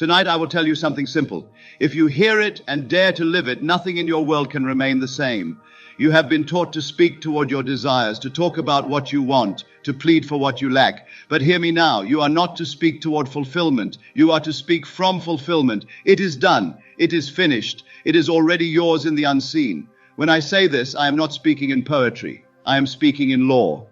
Tonight I will tell you something simple. If you hear it and dare to live it, nothing in your world can remain the same. You have been taught to speak toward your desires, to talk about what you want, to plead for what you lack. But hear me now, you are not to speak toward fulfillment. You are to speak from fulfillment. It is done. It is finished. It is already yours in the unseen. When I say this, I am not speaking in poetry. I am speaking in law.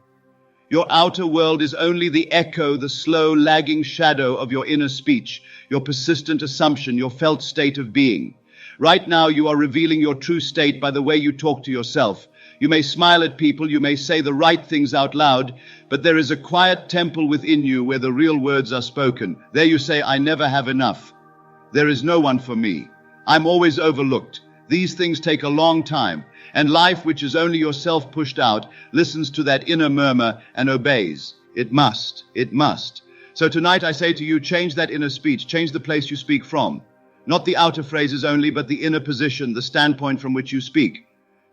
Your outer world is only the echo, the slow, lagging shadow of your inner speech, your persistent assumption, your felt state of being. Right now, you are revealing your true state by the way you talk to yourself. You may smile at people, you may say the right things out loud, but there is a quiet temple within you where the real words are spoken. There you say, I never have enough. There is no one for me. I'm always overlooked. These things take a long time, and life, which is only yourself pushed out, listens to that inner murmur and obeys. It must. It must. So tonight I say to you, change that inner speech, change the place you speak from. Not the outer phrases only, but the inner position, the standpoint from which you speak.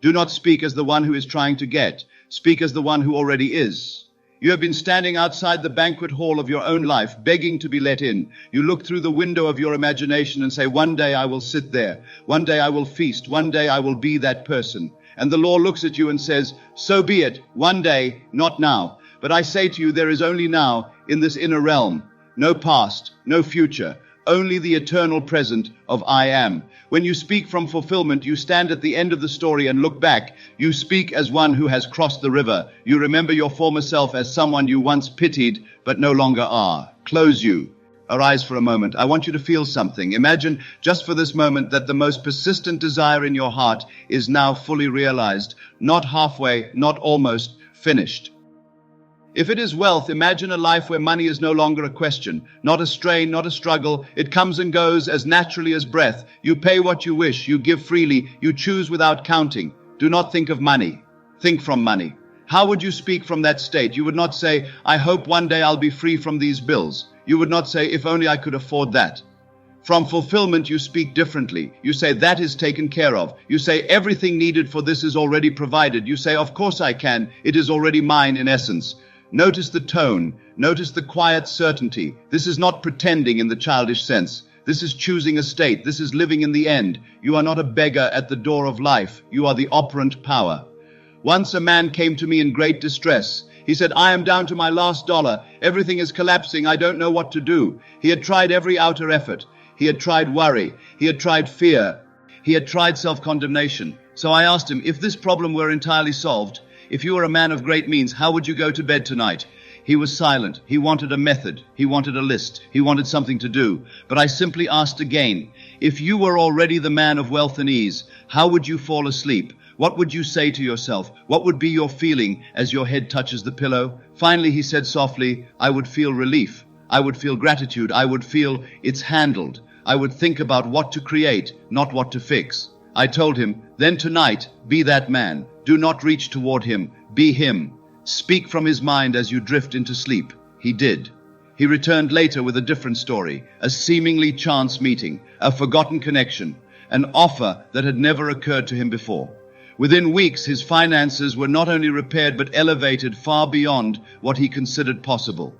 Do not speak as the one who is trying to get. Speak as the one who already is. You have been standing outside the banquet hall of your own life, begging to be let in. You look through the window of your imagination and say, one day I will sit there. One day I will feast. One day I will be that person. And the law looks at you and says, so be it. One day, not now. But I say to you, there is only now in this inner realm. No past, no future. Only the eternal present of I am. When you speak from fulfillment, you stand at the end of the story and look back. You speak as one who has crossed the river. You remember your former self as someone you once pitied, but no longer are. Close you. Arise for a moment. I want you to feel something. Imagine just for this moment that the most persistent desire in your heart is now fully realized. Not halfway, not almost, finished. If it is wealth, imagine a life where money is no longer a question, not a strain, not a struggle. It comes and goes as naturally as breath. You pay what you wish, you give freely, you choose without counting. Do not think of money. Think from money. How would you speak from that state? You would not say, I hope one day I'll be free from these bills. You would not say, if only I could afford that. From fulfillment, you speak differently. You say, that is taken care of. You say, everything needed for this is already provided. You say, of course I can. It is already mine in essence. Notice the tone. Notice the quiet certainty. This is not pretending in the childish sense. This is choosing a state. This is living in the end. You are not a beggar at the door of life. You are the operant power. Once a man came to me in great distress. He said, I am down to my last dollar. Everything is collapsing. I don't know what to do. He had tried every outer effort. He had tried worry. He had tried fear. He had tried self-condemnation. So I asked him, if this problem were entirely solved, if you were a man of great means, how would you go to bed tonight? He was silent. He wanted a method. He wanted a list. He wanted something to do. But I simply asked again, if you were already the man of wealth and ease, how would you fall asleep? What would you say to yourself? What would be your feeling as your head touches the pillow? Finally, he said softly, I would feel relief. I would feel gratitude. I would feel it's handled. I would think about what to create, not what to fix. I told him, then tonight, be that man. Do not reach toward him. Be him. Speak from his mind as you drift into sleep. He did. He returned later with a different story, a seemingly chance meeting, a forgotten connection, an offer that had never occurred to him before. Within weeks, his finances were not only repaired but elevated far beyond what he considered possible.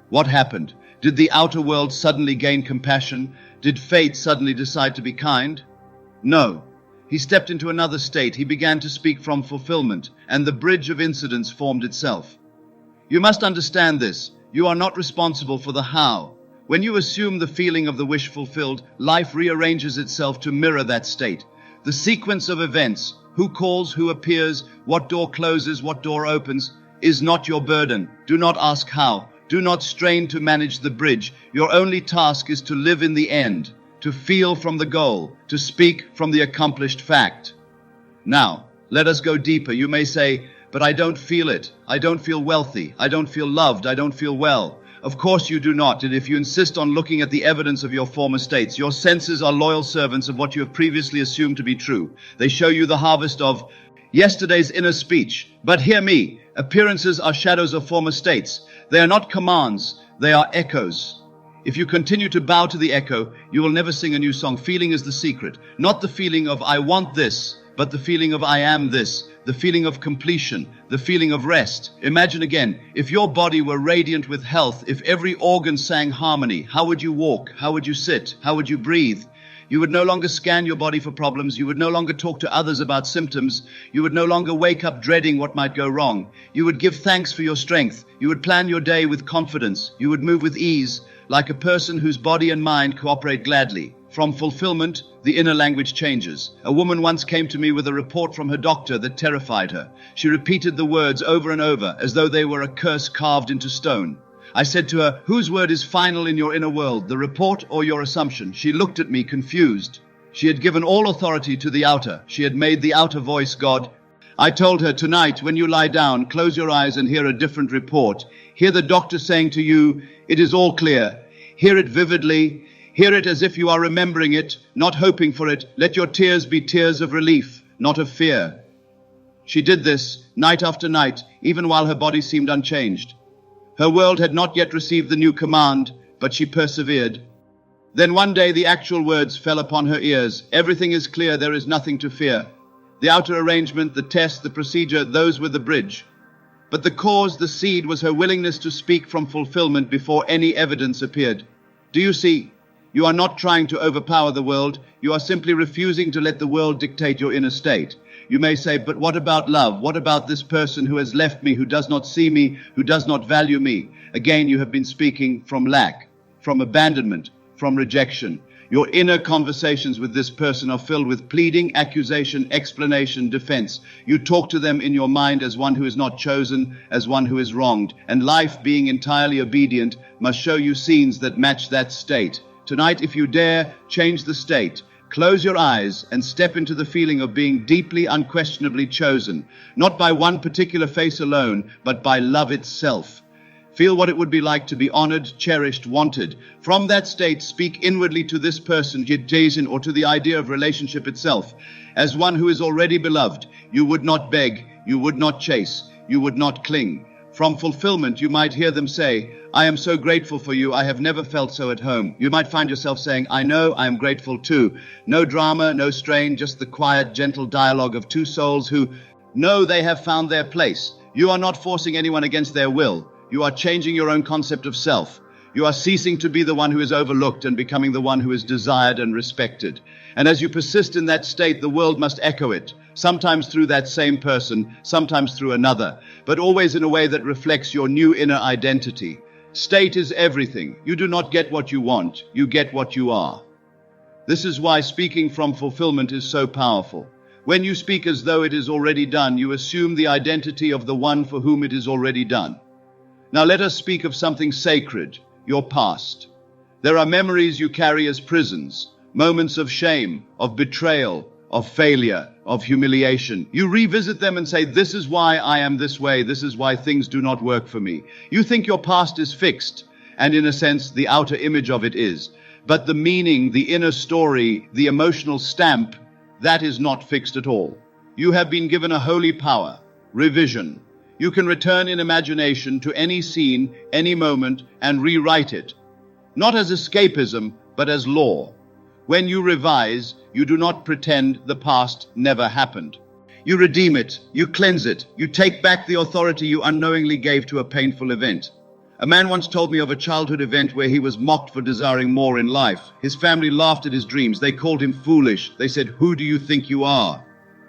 What happened? Did the outer world suddenly gain compassion? Did fate suddenly decide to be kind? No. He stepped into another state. He began to speak from fulfillment, and the bridge of incidents formed itself. You must understand this. You are not responsible for the how. When you assume the feeling of the wish fulfilled, life rearranges itself to mirror that state. The sequence of events, who calls, who appears, what door closes, what door opens, is not your burden. Do not ask how. Do not strain to manage the bridge. Your only task is to live in the end, to feel from the goal, to speak from the accomplished fact. Now, let us go deeper. You may say, but I don't feel it. I don't feel wealthy. I don't feel loved. I don't feel well. Of course you do not, and if you insist on looking at the evidence of your former states, your senses are loyal servants of what you have previously assumed to be true. They show you the harvest of yesterday's inner speech. But hear me, appearances are shadows of former states. They are not commands, they are echoes. If you continue to bow to the echo, you will never sing a new song. Feeling is the secret. Not the feeling of I want this, but the feeling of I am this. the feeling of completion, the feeling of rest. Imagine again, if your body were radiant with health, if every organ sang harmony, how would you walk? How would you sit? How would you breathe? You would no longer scan your body for problems. You would no longer talk to others about symptoms. You would no longer wake up dreading what might go wrong. You would give thanks for your strength. You would plan your day with confidence. You would move with ease, like a person whose body and mind cooperate gladly. From fulfillment, the inner language changes. A woman once came to me with a report from her doctor that terrified her. She repeated the words over and over as though they were a curse carved into stone. I said to her, "Whose word is final in your inner world, the report or your assumption?" She looked at me confused. She had given all authority to the outer. She had made the outer voice God. I told her, "Tonight, when you lie down, close your eyes and hear a different report. Hear the doctor saying to you, 'It is all clear.' Hear it vividly. Hear it as if you are remembering it, not hoping for it. Let your tears be tears of relief, not of fear." She did this night after night, even while her body seemed unchanged. Her world had not yet received the new command, but she persevered. Then one day the actual words fell upon her ears. "Everything is clear, there is nothing to fear." The outer arrangement, the test, the procedure, those were the bridge. But the cause, the seed, was her willingness to speak from fulfillment before any evidence appeared. Do you see? You are not trying to overpower the world. You are simply refusing to let the world dictate your inner state. You may say, "But what about love? What about this person who has left me, who does not see me, who does not value me?" Again, you have been speaking from lack, from abandonment, from rejection. Your inner conversations with this person are filled with pleading, accusation, explanation, defense. You talk to them in your mind as one who is not chosen, as one who is wronged. And life, being entirely obedient, must show you scenes that match that state. Tonight, if you dare, change the state. Close your eyes and step into the feeling of being deeply, unquestionably chosen, not by one particular face alone, but by love itself. Feel what it would be like to be honored, cherished, wanted. From that state, speak inwardly to this person, Jason, or to the idea of relationship itself. As one who is already beloved, you would not beg, you would not chase, you would not cling. From fulfillment, you might hear them say, "I am so grateful for you. I have never felt so at home." You might find yourself saying, "I know, I am grateful too." No drama, no strain, just the quiet, gentle dialogue of two souls who know they have found their place. You are not forcing anyone against their will. You are changing your own concept of self. You are ceasing to be the one who is overlooked and becoming the one who is desired and respected. And as you persist in that state, the world must echo it, sometimes through that same person, sometimes through another, but always in a way that reflects your new inner identity. State is everything. You do not get what you want, you get what you are. This is why speaking from fulfillment is so powerful. When you speak as though it is already done, you assume the identity of the one for whom it is already done. Now let us speak of something sacred, your past. There are memories you carry as prisons, moments of shame, of betrayal, of failure, of humiliation. You revisit them and say, "This is why I am this way. This is why things do not work for me." You think your past is fixed, and in a sense, the outer image of it is. But the meaning, the inner story, the emotional stamp, that is not fixed at all. You have been given a holy power, revision. You can return in imagination to any scene, any moment, and rewrite it. Not as escapism, but as law. When you revise, you do not pretend the past never happened. You redeem it, you cleanse it, you take back the authority you unknowingly gave to a painful event. A man once told me of a childhood event where he was mocked for desiring more in life. His family laughed at his dreams. They called him foolish. They said, "Who do you think you are?"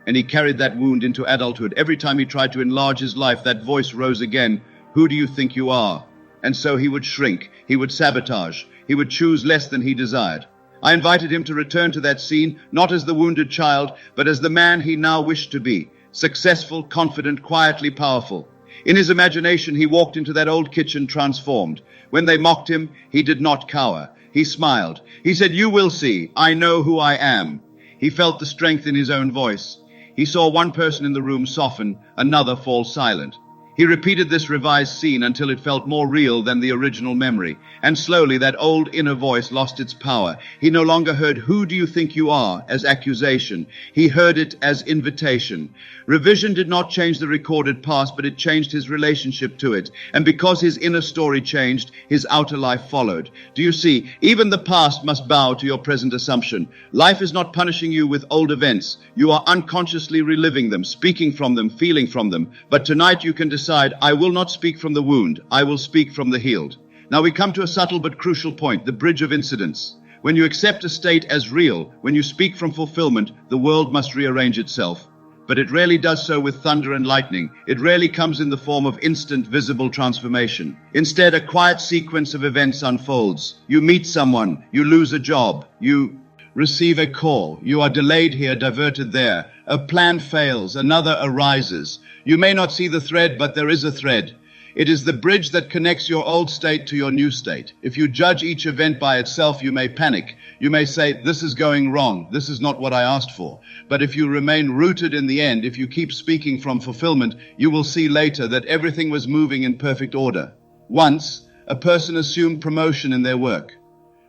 And he carried that wound into adulthood. Every time he tried to enlarge his life, that voice rose again, "Who do you think you are?" And so he would shrink, he would sabotage, he would choose less than he desired. I invited him to return to that scene, not as the wounded child, but as the man he now wished to be, successful, confident, quietly powerful. In his imagination, he walked into that old kitchen transformed. When they mocked him, he did not cower. He smiled. He said, "You will see. I know who I am." He felt the strength in his own voice. He saw one person in the room soften, another fall silent. He repeated this revised scene until it felt more real than the original memory, and slowly that old inner voice lost its power. He no longer heard "who do you think you are" as accusation. He heard it as invitation. Revision did not change the recorded past, but it changed his relationship to it. And because his inner story changed, his outer life followed. Do you see? Even the past must bow to your present assumption. Life is not punishing you with old events. You are unconsciously reliving them, speaking from them, feeling from them. But tonight you can decide, I will not speak from the wound. I will speak from the healed. Now we come to a subtle but crucial point, the bridge of incidents. When you accept a state as real, when you speak from fulfillment, the world must rearrange itself. But it rarely does so with thunder and lightning. It rarely comes in the form of instant, visible transformation. Instead, a quiet sequence of events unfolds. You meet someone, you lose a job, you receive a call, you are delayed here, diverted there. A plan fails, another arises. You may not see the thread, but there is a thread. It is the bridge that connects your old state to your new state. If you judge each event by itself, you may panic. You may say, this is going wrong. This is not what I asked for. But if you remain rooted in the end, if you keep speaking from fulfillment, you will see later that everything was moving in perfect order. Once, a person assumed promotion in their work.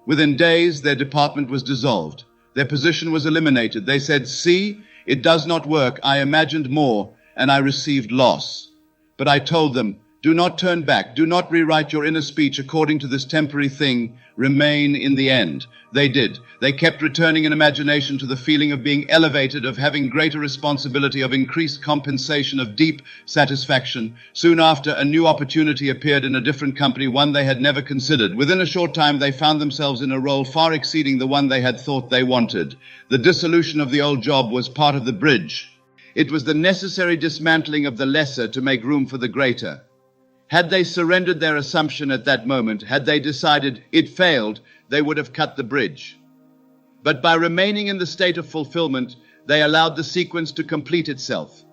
Within days, their department was dissolved. Their position was eliminated. They said, see, it does not work. I imagined more, and I received loss. But I told them, do not turn back. Do not rewrite your inner speech according to this temporary thing. Remain in the end. They did. They kept returning in imagination to the feeling of being elevated, of having greater responsibility, of increased compensation, of deep satisfaction. Soon after, a new opportunity appeared in a different company, one they had never considered. Within a short time, they found themselves in a role far exceeding the one they had thought they wanted. The dissolution of the old job was part of the bridge. It was the necessary dismantling of the lesser to make room for the greater. Had they surrendered their assumption at that moment, had they decided it failed, they would have cut the bridge. But by remaining in the state of fulfillment, they allowed the sequence to complete itself.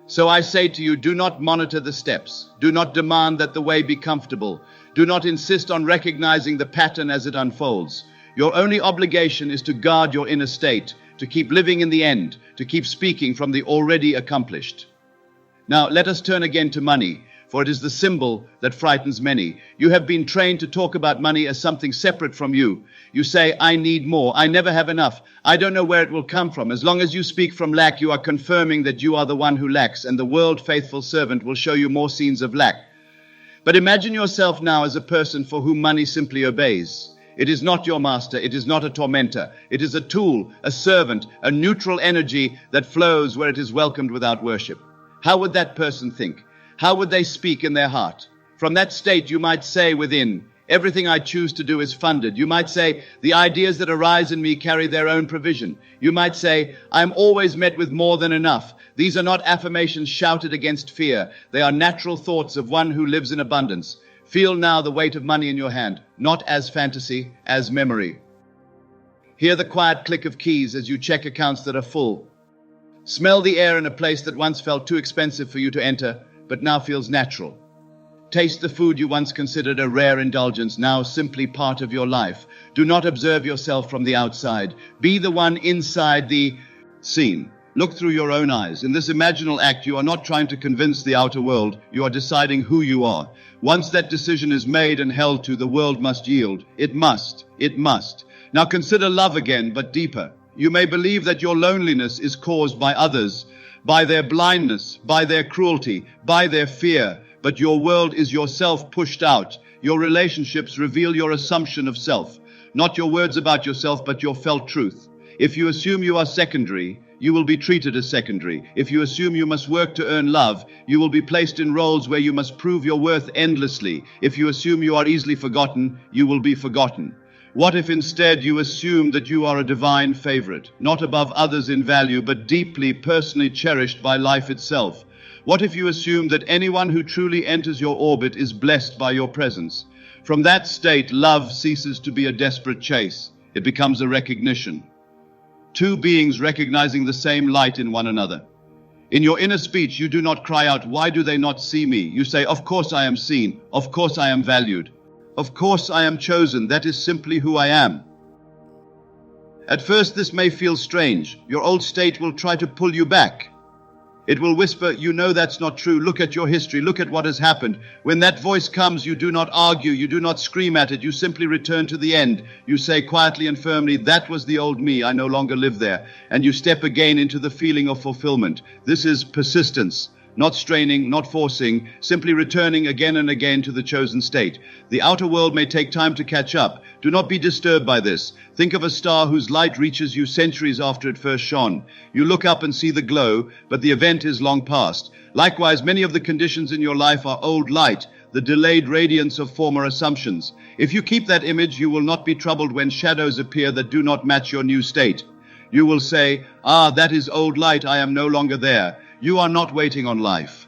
So I say to you, do not monitor the steps. Do not demand that the way be comfortable. Do not insist on recognizing the pattern as it unfolds. Your only obligation is to guard your inner state, to keep living in the end, to keep speaking from the already accomplished. Now let us turn again to money, for it is the symbol that frightens many. You have been trained to talk about money as something separate from you. You say, I need more. I never have enough. I don't know where it will come from. As long as you speak from lack, you are confirming that you are the one who lacks, and the world faithful servant will show you more scenes of lack. But imagine yourself now as a person for whom money simply obeys. It is not your master. It is not a tormentor. It is a tool, a servant, a neutral energy that flows where it is welcomed without worship. How would that person think? How would they speak in their heart? From that state, you might say within, everything I choose to do is funded. You might say, the ideas that arise in me carry their own provision. You might say, I am always met with more than enough. These are not affirmations shouted against fear. They are natural thoughts of one who lives in abundance. Feel now the weight of money in your hand, not as fantasy, as memory. Hear the quiet click of keys as you check accounts that are full. Smell the air in a place that once felt too expensive for you to enter, but now feels natural. Taste the food you once considered a rare indulgence, now simply part of your life. Do not observe yourself from the outside. Be the one inside the scene. Look through your own eyes. In this imaginal act, you are not trying to convince the outer world. You are deciding who you are. Once that decision is made and held to, the world must yield. It must. It must. Now consider love again, but deeper. You may believe that your loneliness is caused by others, by their blindness, by their cruelty, by their fear. But your world is yourself pushed out. Your relationships reveal your assumption of self. Not your words about yourself, but your felt truth. If you assume you are secondary, you will be treated as secondary. If you assume you must work to earn love, you will be placed in roles where you must prove your worth endlessly. If you assume you are easily forgotten, you will be forgotten. What if instead you assume that you are a divine favorite, not above others in value, but deeply, personally cherished by life itself? What if you assume that anyone who truly enters your orbit is blessed by your presence? From that state, love ceases to be a desperate chase. It becomes a recognition. Two beings recognizing the same light in one another. In your inner speech, you do not cry out, why do they not see me? You say, of course I am seen. Of course I am valued. Of course I am chosen. That is simply who I am. At first this may feel strange. Your old state will try to pull you back. It will whisper, you know that's not true. Look at your history. Look at what has happened. When that voice comes, you do not argue. You do not scream at it. You simply return to the end. You say quietly and firmly, that was the old me. I no longer live there. And you step again into the feeling of fulfillment. This is persistence. Not straining, not forcing, simply returning again and again to the chosen state. The outer world may take time to catch up. Do not be disturbed by this. Think of a star whose light reaches you centuries after it first shone. You look up and see the glow, but the event is long past. Likewise, many of the conditions in your life are old light, the delayed radiance of former assumptions. If you keep that image, you will not be troubled when shadows appear that do not match your new state. You will say, that is old light, I am no longer there. You are not waiting on life.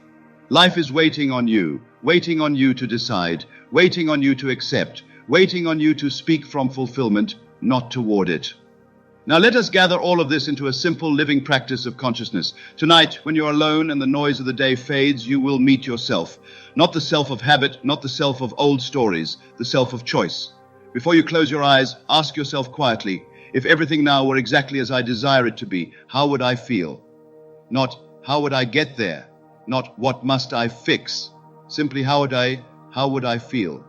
Life is waiting on you to decide, waiting on you to accept, waiting on you to speak from fulfillment, not toward it. Now let us gather all of this into a simple living practice of consciousness. Tonight, when you're alone and the noise of the day fades, you will meet yourself. Not the self of habit, not the self of old stories, the self of choice. Before you close your eyes, ask yourself quietly, if everything now were exactly as I desire it to be, how would I feel? Not, how would I get there? Not, what must I fix? Simply, how would I feel?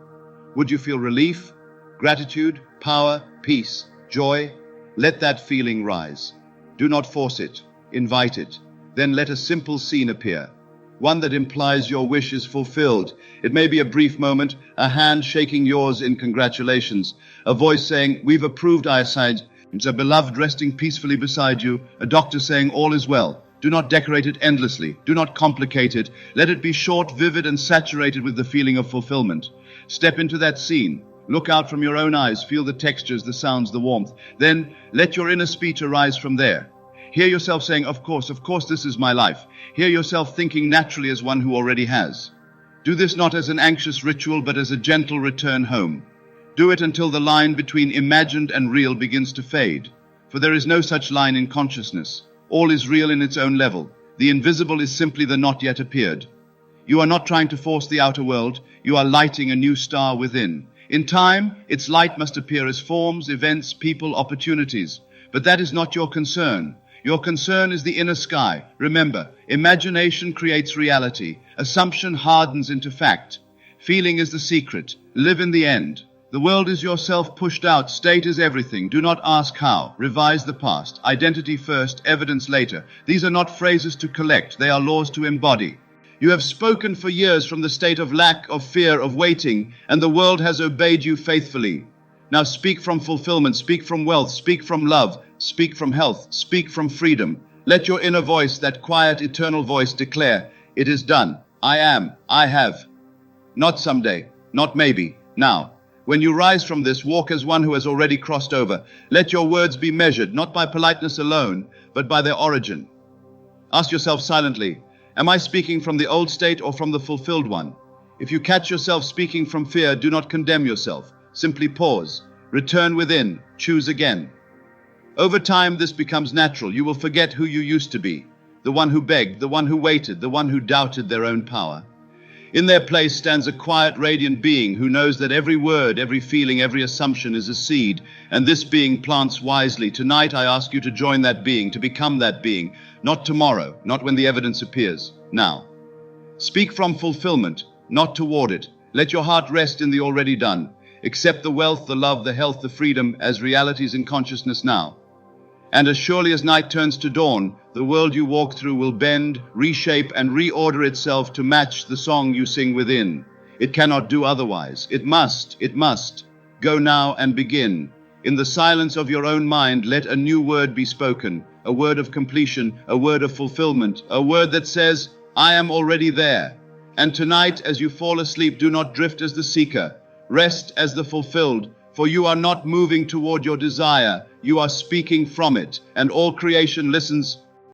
Would you feel relief, gratitude, power, peace, joy? Let that feeling rise. Do not force it. Invite it. Then let a simple scene appear. One that implies your wish is fulfilled. It may be a brief moment, a hand shaking yours in congratulations, a voice saying, we've approved our side. It's a beloved resting peacefully beside you, a doctor saying all is well. Do not decorate it endlessly. Do not complicate it. Let it be short, vivid, and saturated with the feeling of fulfillment. Step into that scene. Look out from your own eyes. Feel the textures, the sounds, the warmth. Then let your inner speech arise from there. Hear yourself saying, of course, this is my life. Hear yourself thinking naturally as one who already has. Do this not as an anxious ritual, but as a gentle return home. Do it until the line between imagined and real begins to fade. For there is no such line in consciousness. All is real in its own level. The invisible is simply the not yet appeared. You are not trying to force the outer world. You are lighting a new star within. In time, its light must appear as forms, events, people, opportunities. But that is not your concern. Your concern is the inner sky. Remember, imagination creates reality. Assumption hardens into fact. Feeling is the secret. Live in the end. The world is yourself pushed out. State is everything. Do not ask how. Revise the past. Identity first, evidence later. These are not phrases to collect. They are laws to embody. You have spoken for years from the state of lack, of fear, of waiting, and the world has obeyed you faithfully. Now speak from fulfillment. Speak from wealth. Speak from love. Speak from health. Speak from freedom. Let your inner voice, that quiet, eternal voice, declare, it is done. I am. I have. Not someday. Not maybe. Now. When you rise from this, walk as one who has already crossed over. Let your words be measured, not by politeness alone, but by their origin. Ask yourself silently, am I speaking from the old state or from the fulfilled one? If you catch yourself speaking from fear, do not condemn yourself. Simply pause. Return within. Choose again. Over time, this becomes natural. You will forget who you used to be. The one who begged, the one who waited, the one who doubted their own power. In their place stands a quiet, radiant being who knows that every word, every feeling, every assumption is a seed, and this being plants wisely. Tonight I ask you to join that being, to become that being, not tomorrow, not when the evidence appears, now. Speak from fulfillment, not toward it. Let your heart rest in the already done. Accept the wealth, the love, the health, the freedom as realities in consciousness now. And as surely as night turns to dawn, the world you walk through will bend, reshape, and reorder itself to match the song you sing within. It cannot do otherwise. It must. Go now and begin. In the silence of your own mind, let a new word be spoken, a word of completion, a word of fulfillment, a word that says, I am already there. And tonight, as you fall asleep, do not drift as the seeker. Rest as the fulfilled, for you are not moving toward your desire. You are speaking from it, and all creation listens